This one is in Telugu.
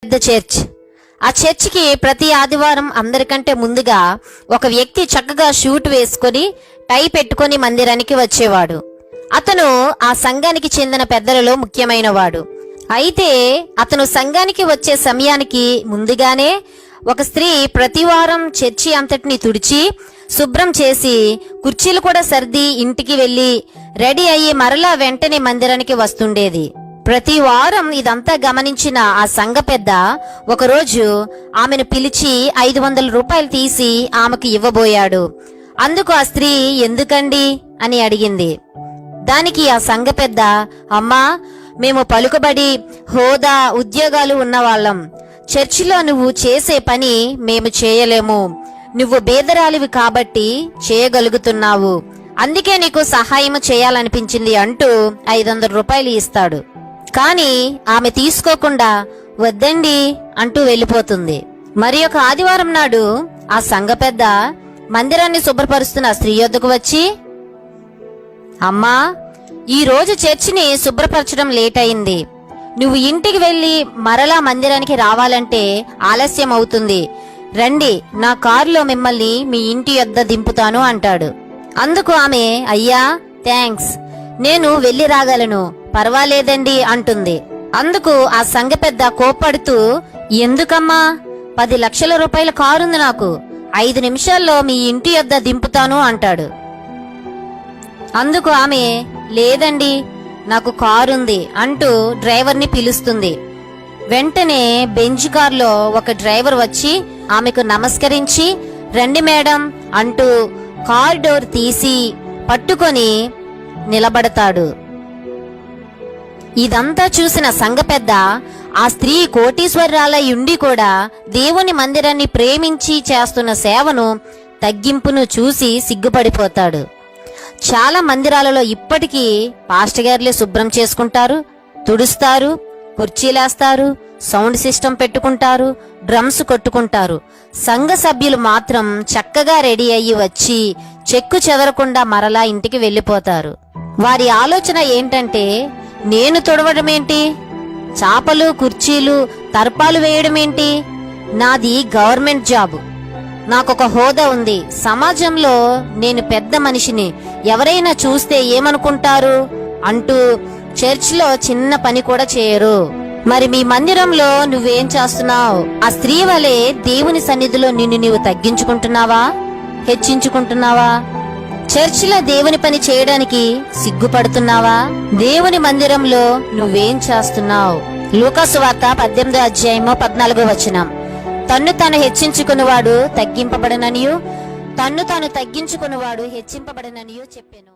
పెద్ద చర్చ్. ఆ చర్చికి ప్రతి ఆదివారం అందరికంటే ముందుగా ఒక వ్యక్తి చక్కగా షూట్ వేసుకొని టై పెట్టుకొని మందిరానికి వచ్చేవాడు. అతను ఆ సంఘానికి చెందిన పెద్దలలో ముఖ్యమైనవాడు. అయితే అతను సంఘానికి వచ్చే సమయానికి ముందుగానే ఒక స్త్రీ ప్రతి వారం చర్చి అంతటిని తుడిచి శుభ్రం చేసి కుర్చీలు కూడా సర్ది ఇంటికి వెళ్లి రెడీ అయ్యి మరలా వెంటనే మందిరానికి వస్తుండేది. ప్రతి వారం ఇదంతా గమనించిన ఆ సంఘ పెద్ద ఒకరోజు ఆమెను పిలిచి 500 రూపాయలు తీసి ఆమెకు ఇవ్వబోయాడు. అందుకు ఆ స్త్రీ ఎందుకండి అని అడిగింది. దానికి ఆ సంఘ పెద్ద, అమ్మా, మేము పలుకుబడి హోదా ఉద్యోగాలు ఉన్నవాళ్ళం. చర్చిలో నువ్వు చేసే పని మేము చేయలేము. నువ్వు బేదరాలివి కాబట్టి చేయగలుగుతున్నావు. అందుకే నీకు సహాయం చేయాలనిపించింది అంటూ 500 రూపాయలు ఇస్తాడు. కానీ ఆమె తీసుకోకుండా వద్దండి అంటూ వెళ్ళిపోతుంది. మరి ఒక ఆదివారం నాడు ఆ సంఘ పెద్ద మందిరాన్ని శుభ్రపరుస్తున్న స్త్రీ యొద్దకు వచ్చి, అమ్మా, ఈ రోజు చర్చిని శుభ్రపరచడం లేట్ అయింది. నువ్వు ఇంటికి వెళ్లి మరలా మందిరానికి రావాలంటే ఆలస్యం అవుతుంది. రండి, నా కారులో మిమ్మల్ని మీ ఇంటి యొద్ద దింపుతాను అంటాడు. అందుకు ఆమె, అయ్యా, థ్యాంక్స్, నేను వెళ్లి రాగలను, పర్వాలేదండి అంటుంది. అందుకు ఆ సంఘ పెద్ద కోప్పడుతూ, ఎందుకమ్మా, 10 లక్షల రూపాయల కారుంది నాకు, 5 నిమిషాల్లో మీ ఇంటి యొద్ద దింపుతాను అంటాడు. అందుకు ఆమె, లేదండి, నాకు కారుంది అంటూ డ్రైవర్ని పిలుస్తుంది. వెంటనే బెంజ్ కారులో ఒక డ్రైవర్ వచ్చి ఆమెకు నమస్కరించి, రండి మేడం అంటూ కార్ డోర్ తీసి పట్టుకొని నిలబడతాడు. ఇదంతా చూసిన సంఘ పెద్ద ఆ స్త్రీ కోటీశ్వరాలై ఉండి కూడా దేవుని మందిరాన్ని ప్రేమించి చేస్తున్న సేవను తగ్గింపును చూసి సిగ్గుపడిపోతాడు. చాలా మందిరాలలో ఇప్పటికీ పాస్టర్ గారులే శుభ్రం చేసుకుంటారు, తుడుస్తారు, కుర్చీలేస్తారు, సౌండ్ సిస్టమ్ పెట్టుకుంటారు, డ్రమ్స్ కొట్టుకుంటారు. సంఘ సభ్యులు మాత్రం చక్కగా రెడీ అయ్యి వచ్చి చెక్కు చెదరకుండా మరలా ఇంటికి వెళ్ళిపోతారు. వారి ఆలోచన ఏంటంటే, నేను తుడవడమేంటి, చాపలు కుర్చీలు తర్పాలు వేయడమేంటి, నాది గవర్నమెంట్ జాబ్, నాకొక హోదా ఉంది, సమాజంలో నేను పెద్ద మనిషిని, ఎవరైనా చూస్తే ఏమనుకుంటారు అంటూ చర్చిలో చిన్న పని కూడా చేయరు. మరి మీ మందిరంలో నువ్వేం చేస్తున్నావు? ఆ స్త్రీ వలె దేవుని సన్నిధిలో నిన్ను నీవు తగ్గించుకుంటున్నావా, హెచ్చించుకుంటున్నావా? చర్చిలో దేవుని పని చేయడానికి సిగ్గుపడుతున్నావా? దేవుని మందిరంలో నువ్వేం చేస్తున్నావు? లూకాసు వార్త 18వ అధ్యాయము 14వ వచనం. తన్ను తాను హెచ్చించుకున్నవాడు తగ్గింపబడననియు, తన్ను తాను తగ్గించుకున్నవాడు హెచ్చింపబడననియు చెప్పెను.